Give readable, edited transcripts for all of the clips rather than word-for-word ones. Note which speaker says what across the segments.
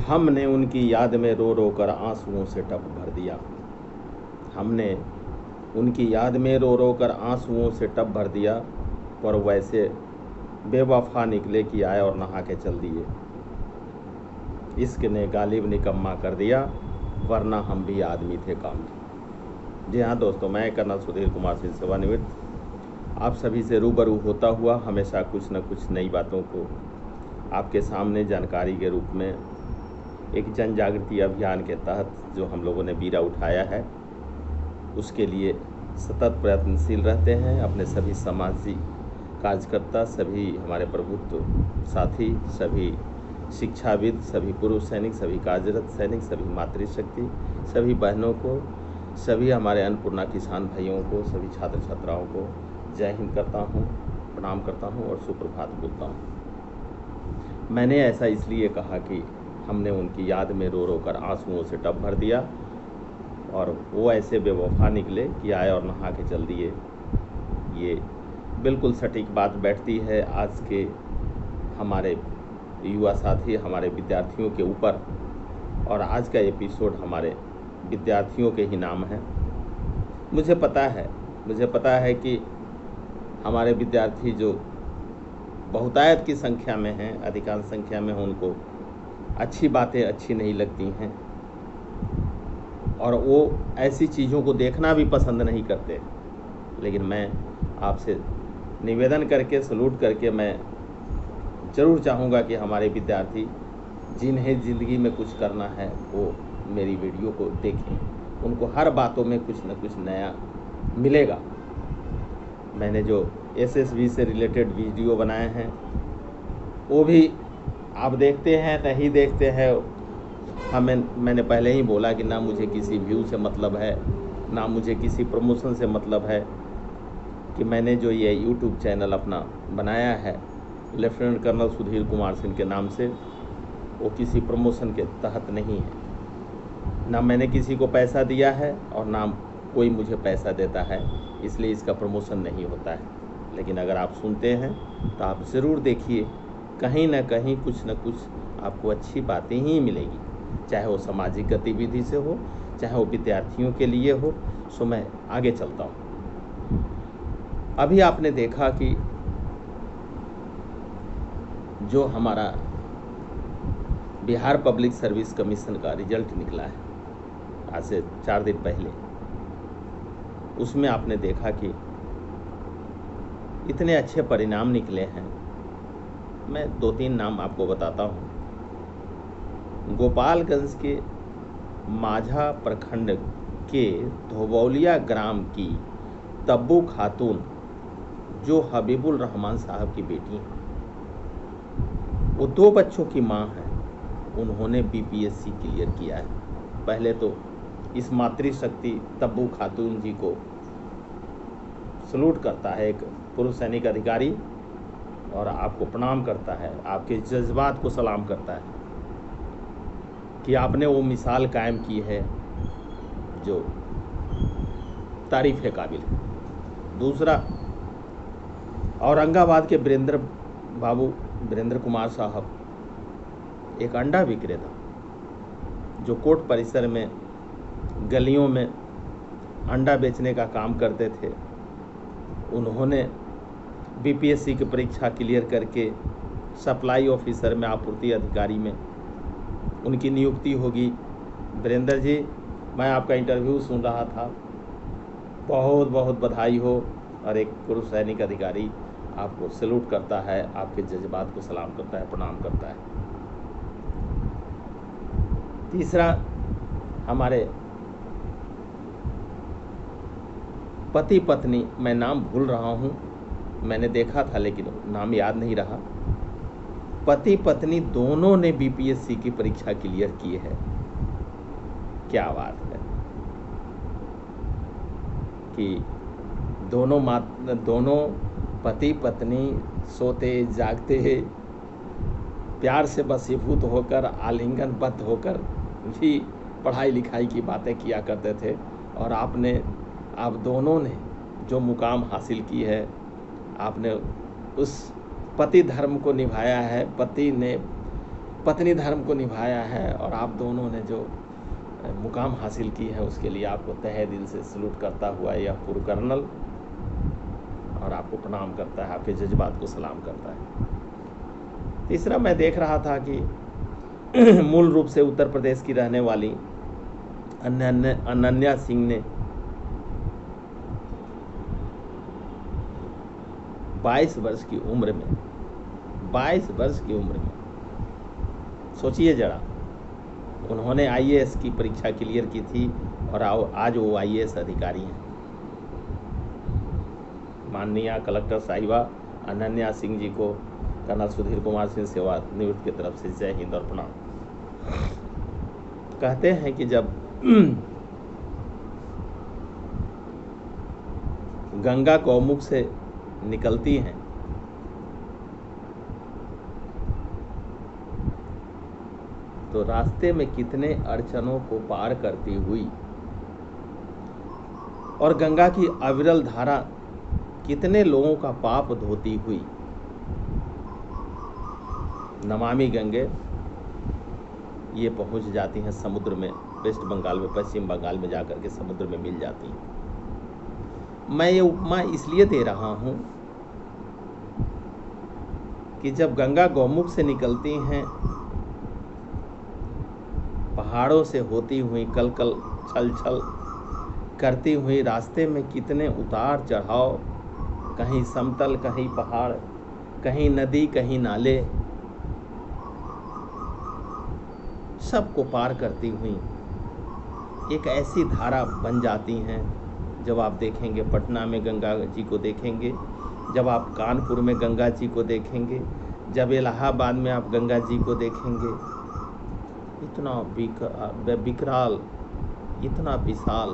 Speaker 1: हमने उनकी याद में रो रो कर आंसुओं से टप भर दिया। हमने उनकी याद में रो रो कर आंसुओं से टप भर दिया, पर वैसे बेवफा निकले कि आए और नहा के चल दिए। इश्क ने गालिब निकम्मा कर दिया, वरना हम भी आदमी थे काम के। जी हाँ दोस्तों, मैं कर्नल सुधीर कुमार सिंह सेवानिवृत्त आप सभी से रूबरू होता हुआ हमेशा कुछ न कुछ नई बातों को आपके सामने जानकारी के रूप में एक जन जागृति अभियान के तहत जो हम लोगों ने बीड़ा उठाया है, उसके लिए सतत प्रयत्नशील रहते हैं। अपने सभी सामाजिक कार्यकर्ता, सभी हमारे प्रभुत्व साथी, सभी शिक्षाविद, सभी पूर्व सैनिक, सभी कार्यरत सैनिक, सभी मातृशक्ति, सभी बहनों को, सभी हमारे अन्नपूर्णा किसान भाइयों को, सभी छात्र छात्राओं को जय हिंद करता हूँ, प्रणाम करता हूँ और सुप्रभात बोलता हूँ। मैंने ऐसा इसलिए कहा कि हमने उनकी याद में रो रो कर आंसुओं से टप भर दिया और वो ऐसे बेवफा निकले कि आए और नहा के चल दिए। ये बिल्कुल सटीक बात बैठती है आज के हमारे युवा साथी, हमारे विद्यार्थियों के ऊपर, और आज का एपिसोड हमारे विद्यार्थियों के ही नाम है। मुझे पता है कि हमारे विद्यार्थी जो बहुतायत की संख्या में हैं, अधिकांश संख्या में, उनको अच्छी बातें अच्छी नहीं लगती हैं और वो ऐसी चीज़ों को देखना भी पसंद नहीं करते। लेकिन मैं आपसे निवेदन करके, सलूट करके मैं ज़रूर चाहूँगा कि हमारे विद्यार्थी जिन्हें ज़िंदगी में कुछ करना है वो मेरी वीडियो को देखें। उनको हर बातों में कुछ न कुछ नया मिलेगा। मैंने जो एसएसबी से रिलेटेड वीडियो बनाए हैं वो भी आप देखते हैं नहीं देखते हैं, मैंने पहले ही बोला कि ना मुझे किसी व्यू से मतलब है, ना मुझे किसी प्रमोशन से मतलब है। कि मैंने जो ये यूट्यूब चैनल अपना बनाया है लेफ्टिनेंट कर्नल सुधीर कुमार सिंह के नाम से, वो किसी प्रमोशन के तहत नहीं है। ना मैंने किसी को पैसा दिया है और ना कोई मुझे पैसा देता है, इसलिए इसका प्रमोशन नहीं होता है। लेकिन अगर आप सुनते हैं तो आप ज़रूर देखिए, कहीं ना कहीं कुछ न कुछ आपको अच्छी बातें ही मिलेगी, चाहे वो सामाजिक गतिविधि से हो, चाहे वो विद्यार्थियों के लिए हो। सो मैं आगे चलता हूँ। अभी आपने देखा कि जो हमारा बिहार पब्लिक सर्विस कमीशन का रिजल्ट निकला है आज से 4 दिन पहले, उसमें आपने देखा कि इतने अच्छे परिणाम निकले हैं। मैं 2-3 नाम आपको बताता हूँ। गोपालगंज के माझा प्रखंड के धोबौलिया ग्राम की तब्बू खातून, जो हबीबुल रहमान साहब की बेटी हैं, वो 2 बच्चों की माँ हैं। उन्होंने बीपीएससी क्लियर किया है। पहले तो इस मातृशक्ति तब्बू खातून जी को सलूट करता है एक पूर्व सैनिक अधिकारी, और आपको प्रणाम करता है, आपके जज्बात को सलाम करता है कि आपने वो मिसाल कायम की है जो तारीफ़ के काबिल है। दूसरा, औरंगाबाद के वीरेंद्र कुमार साहब एक अंडा विक्रेता, जो कोर्ट परिसर में गलियों में अंडा बेचने का काम करते थे, उन्होंने बीपीएससी की परीक्षा क्लियर करके सप्लाई ऑफिसर में, आपूर्ति अधिकारी में उनकी नियुक्ति होगी। वीरेंद्र जी, मैं आपका इंटरव्यू सुन रहा था, बहुत बहुत बधाई हो। और एक पूर्व सैनिक अधिकारी आपको सैल्यूट करता है, आपके जज्बात को सलाम करता है, प्रणाम करता है। तीसरा, हमारे पति पत्नी, मैं नाम भूल रहा हूँ, मैंने देखा था लेकिन नाम याद नहीं रहा, पति पत्नी दोनों ने बीपीएससी की परीक्षा क्लियर की है। क्या बात है कि दोनों पति पत्नी सोते जागते प्यार से बसीभूत होकर, आलिंगनबद्ध होकर भी पढ़ाई लिखाई की बातें किया करते थे। और आप दोनों ने जो मुकाम हासिल की है, आपने उस पति धर्म को निभाया है। पति ने पत्नी धर्म को निभाया है और आप दोनों ने जो मुकाम हासिल की है उसके लिए आपको तहे दिल से सलूट करता हुआ यह पूर्व कर्नल और आपको प्रणाम करता है, आपके जज्बात को सलाम करता है। तीसरा, मैं देख रहा था कि मूल रूप से उत्तर प्रदेश की रहने वाली अनन्या सिंह ने 22 वर्ष की उम्र में सोचिए जरा, उन्होंने आईएएस की परीक्षा क्लियर की थी और आज वो आईएएस अधिकारी हैं। माननीय कलेक्टर साहिबा अनन्या सिंह जी को कर्नल सुधीर कुमार सिंह सेवानिवृत्त की तरफ से जय हिंद और प्रणाम। कहते हैं कि जब गंगा गौमुख से निकलती हैं तो रास्ते में कितने अड़चनों को पार करती हुई और गंगा की अविरल धारा कितने लोगों का पाप धोती हुई नमामि गंगे ये पहुंच जाती हैं समुद्र में, वेस्ट बंगाल में, पश्चिम बंगाल में जाकर के समुद्र में मिल जाती हैं। मैं ये उपमा इसलिए दे रहा हूं कि जब गंगा गौमुख से निकलती हैं, पहाड़ों से होती हुई कल कल छल छल करती हुई रास्ते में कितने उतार चढ़ाव, कहीं समतल, कहीं पहाड़, कहीं नदी, कहीं नाले, सबको पार करती हुई एक ऐसी धारा बन जाती हैं। जब आप देखेंगे पटना में गंगा जी को देखेंगे, जब आप कानपुर में गंगा जी को देखेंगे, जब इलाहाबाद में आप गंगा जी को देखेंगे, इतना विकराल, इतना विशाल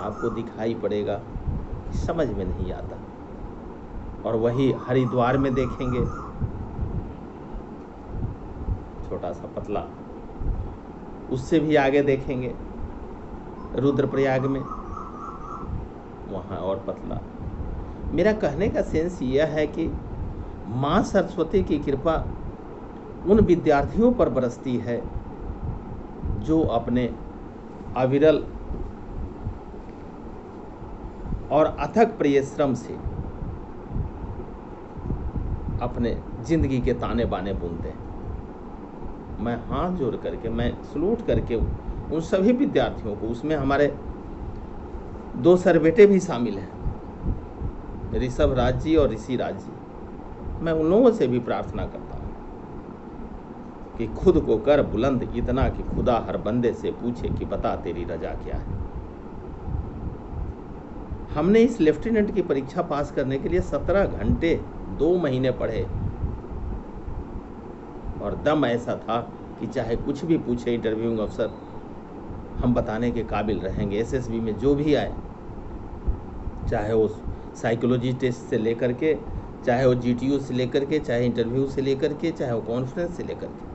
Speaker 1: आपको दिखाई पड़ेगा, समझ में नहीं आता। और वही हरिद्वार में देखेंगे, छोटा सा पतला, उससे भी आगे देखेंगे रुद्रप्रयाग में, वहाँ और पतला। मेरा कहने का सेंस यह है कि माँ सरस्वती की कृपा उन विद्यार्थियों पर बरसती है जो अपने अविरल और अथक परिश्रम से अपने जिंदगी के ताने बाने बुनते हैं। मैं हाथ जोड़ करके, मैं सलूट करके उन सभी विद्यार्थियों को, उसमें हमारे 2 सरबेटे भी शामिल हैं, ऋषभ राज जी और ऋषि राज जी। मैं उन लोगों से भी प्रार्थना करता हूँ कि खुद को कर बुलंद इतना कि खुदा हर बंदे से पूछे कि बता तेरी रजा क्या है। हमने इस लेफ्टिनेंट की परीक्षा पास करने के लिए 17 घंटे 2 महीने पढ़े और दम ऐसा था कि चाहे कुछ भी पूछे इंटरव्यूइंग अफसर, हम बताने के काबिल रहेंगे। एसएसबी में जो भी आए, चाहे वो साइकोलॉजी टेस्ट से लेकर के, चाहे वो जीटीयू से लेकर के, चाहे इंटरव्यू से लेकर के, चाहे वो कॉन्फ्रेंस से लेकर के,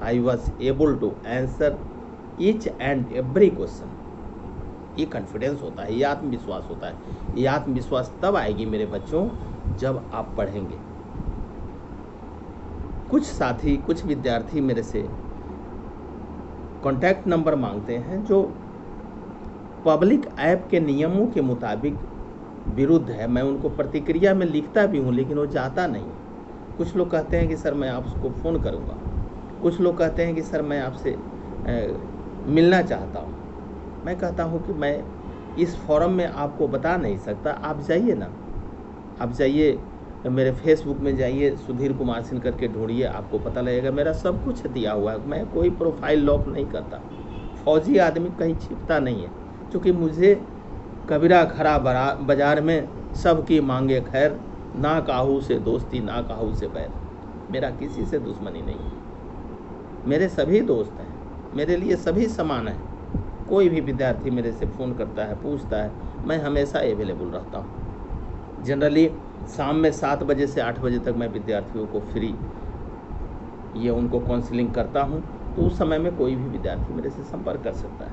Speaker 1: I was able to answer each and every question. ये कॉन्फिडेंस होता है, ये आत्मविश्वास होता है। ये आत्मविश्वास तब आएगी मेरे बच्चों जब आप पढ़ेंगे। कुछ साथी, कुछ विद्यार्थी मेरे से कॉन्टैक्ट नंबर मांगते हैं जो पब्लिक ऐप के नियमों के मुताबिक विरुद्ध है। मैं उनको प्रतिक्रिया में लिखता भी हूँ लेकिन वो जाता नहीं। कुछ लोग कहते हैं कि सर मैं आपको फ़ोन करूँगा, कुछ लोग कहते हैं कि सर मैं आपसे मिलना चाहता हूँ। मैं कहता हूँ कि मैं इस फोरम में आपको बता नहीं सकता, आप जाइए ना, आप जाइए मेरे फेसबुक में जाइए, सुधीर कुमार सिंह करके ढूंढिए, आपको पता लगेगा। मेरा सब कुछ दिया हुआ है, मैं कोई प्रोफाइल लॉक नहीं करता। फौजी आदमी कहीं छिपता नहीं है, क्योंकि मुझे कबीरा खरा बाजार में सबकी मांगे खैर, ना काहू से दोस्ती ना काहू से बैर। मेरा किसी से दुश्मनी नहीं है, मेरे सभी दोस्त हैं, मेरे लिए सभी समान हैं। कोई भी विद्यार्थी मेरे से फ़ोन करता है, पूछता है, मैं हमेशा अवेलेबल रहता हूँ। जनरली शाम में 7 बजे से 8 बजे तक मैं विद्यार्थियों को फ्री ये उनको काउंसलिंग करता हूँ, तो उस समय में कोई भी विद्यार्थी मेरे से संपर्क कर सकता है।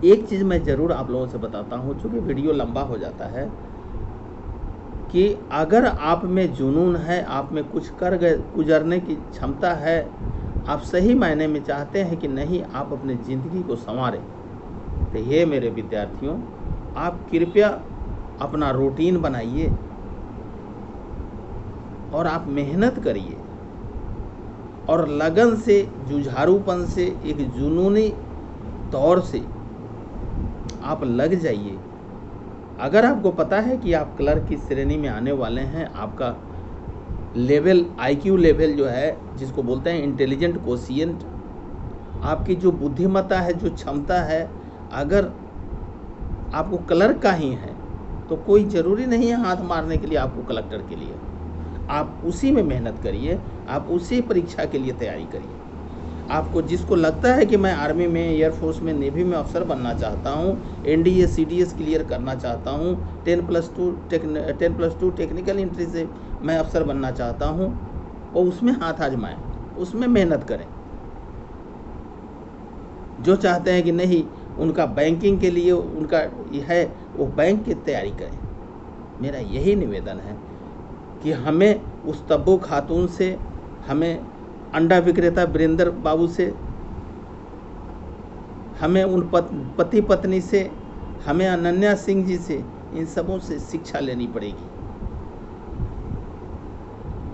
Speaker 1: एक चीज़ मैं ज़रूर आप लोगों से बताता हूँ, चूँकि वीडियो लंबा हो जाता है, कि अगर आप में जुनून है, आप में कुछ कर गुजरने की क्षमता है, आप सही मायने में चाहते हैं कि नहीं आप अपनी ज़िंदगी को संवारें, तो ये मेरे विद्यार्थियों, आप कृपया अपना रूटीन बनाइए और आप मेहनत करिए और लगन से, जुझारूपन से, एक जुनूनी तौर से आप लग जाइए। अगर आपको पता है कि आप क्लर्क की श्रेणी में आने वाले हैं, आपका लेवल, IQ लेवल जो है, जिसको बोलते हैं इंटेलिजेंट कोशिएंट, आपकी जो बुद्धिमत्ता है, जो क्षमता है, अगर आपको क्लर्क का ही है तो कोई ज़रूरी नहीं है हाथ मारने के लिए आपको कलेक्टर के लिए। आप उसी में मेहनत करिए, आप उसी परीक्षा के लिए तैयारी करिए। आपको जिसको लगता है कि मैं आर्मी में, एयरफोर्स में, नेवी में अफसर बनना चाहता हूँ, NDA CDS क्लियर करना चाहता हूँ, 10+2 टेक्निकल एंट्री से मैं अफसर बनना चाहता हूँ, और उसमें हाथ आजमाएं, उसमें मेहनत करें। जो चाहते हैं कि नहीं उनका बैंकिंग के लिए उनका है, वो बैंक की तैयारी करें। मेरा यही निवेदन है कि हमें उस तब्बू खातून से, हमें अंडा विक्रेता वीरेंद्र बाबू से, हमें उन पति पत्नी से, हमें अनन्या सिंह जी से, इन सबों से शिक्षा लेनी पड़ेगी।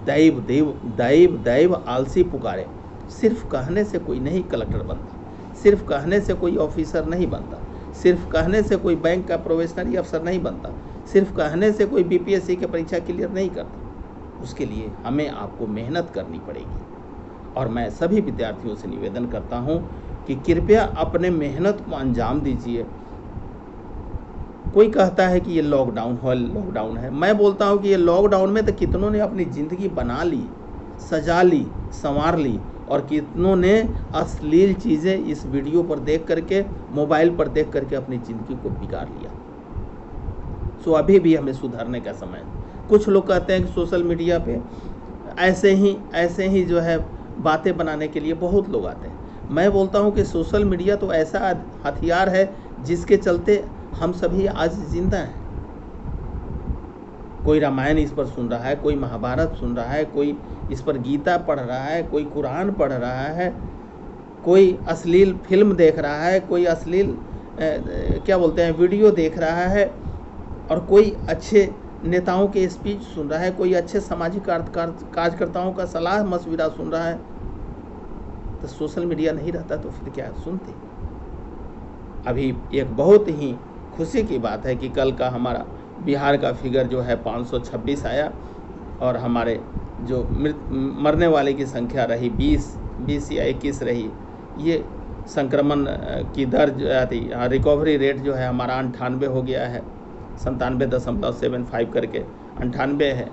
Speaker 1: दैव दैव दैव दैव आलसी पुकारे। सिर्फ कहने से कोई नहीं कलेक्टर बनता, सिर्फ कहने से कोई ऑफिसर नहीं बनता, सिर्फ कहने से कोई बैंक का प्रोबेशनरी अफसर नहीं बनता, सिर्फ कहने से कोई BPSC की परीक्षा क्लियर नहीं करता। उसके लिए हमें आपको मेहनत करनी पड़ेगी। और मैं सभी विद्यार्थियों से निवेदन करता हूं कि कृपया अपने मेहनत को अंजाम दीजिए। कोई कहता है कि ये लॉकडाउन है, मैं बोलता हूं कि ये लॉकडाउन में तो कितनों ने अपनी ज़िंदगी बना ली, सजा ली, संवार ली, और कितनों ने अश्लील चीज़ें इस वीडियो पर देख करके, मोबाइल पर देख करके अपनी ज़िंदगी को बिगाड़ लिया। सो अभी भी हमें सुधरने का समय है। कुछ लोग कहते हैं कि सोशल मीडिया पे ऐसे ही जो है बातें बनाने के लिए बहुत लोग आते हैं। मैं बोलता हूं कि सोशल मीडिया तो ऐसा हथियार है जिसके चलते हम सभी आज जिंदा हैं। कोई रामायण इस पर सुन रहा है, कोई महाभारत सुन रहा है, कोई इस पर गीता पढ़ रहा है, कोई कुरान पढ़ रहा है, कोई अश्लील फिल्म देख रहा है, कोई अश्लील क्या बोलते हैं वीडियो देख रहा है, और कोई अच्छे नेताओं के स्पीच सुन रहा है, कोई अच्छे सामाजिक कार्यकर्ताओं का सलाह मशविरा सुन रहा है। तो सोशल मीडिया नहीं रहता तो फिर क्या सुनते। अभी एक बहुत ही खुशी की बात है कि कल का हमारा बिहार का फिगर जो है 526 आया, और हमारे जो मरने वाले की संख्या रही 20 या 21 रही। ये संक्रमण की दर रिकवरी रेट जो है हमारा 98 हो गया है, 97.75 करके 98 है।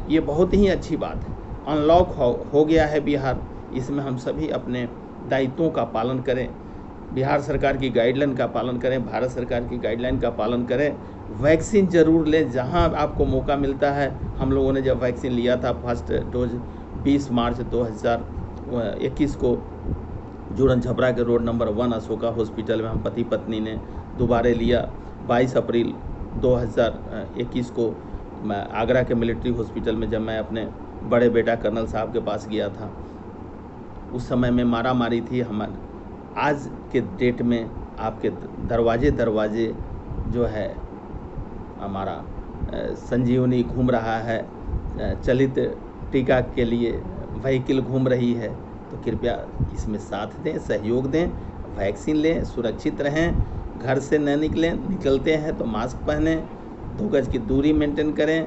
Speaker 1: ये बहुत ही अच्छी बात है। अनलॉक हो गया है बिहार। इसमें हम सभी अपने दायित्वों का पालन करें, बिहार सरकार की गाइडलाइन का पालन करें, भारत सरकार की गाइडलाइन का पालन करें। वैक्सीन ज़रूर लें जहां आपको मौका मिलता है। हम लोगों ने जब वैक्सीन लिया था फर्स्ट डोज 20 मार्च 2021 को जोड़न छपरा के रोड नंबर 1 अशोका हॉस्पिटल में हम पति पत्नी ने दोबारा लिया। 22 अप्रैल 2021 को मैं आगरा के मिलिट्री हॉस्पिटल में जब मैं अपने बड़े बेटा कर्नल साहब के पास गया था, उस समय में मारा मारी थी। हम आज के डेट में आपके दरवाजे जो है हमारा संजीवनी घूम रहा है, चलित टीका के लिए व्हीकल घूम रही है। तो कृपया इसमें साथ दें, सहयोग दें, वैक्सीन लें, सुरक्षित रहें, घर से न निकलें, निकलते हैं तो मास्क पहनें, 2 गज की दूरी मेंटेन करें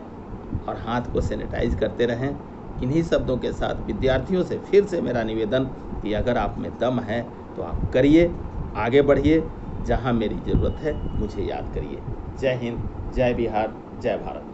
Speaker 1: और हाथ को सैनिटाइज करते रहें। इन्हीं शब्दों के साथ विद्यार्थियों से फिर से मेरा निवेदन कि अगर आप में दम है तो आप करिए, आगे बढ़िए, जहां मेरी ज़रूरत है मुझे याद करिए। जय हिंद, जय बिहार, जय भारत।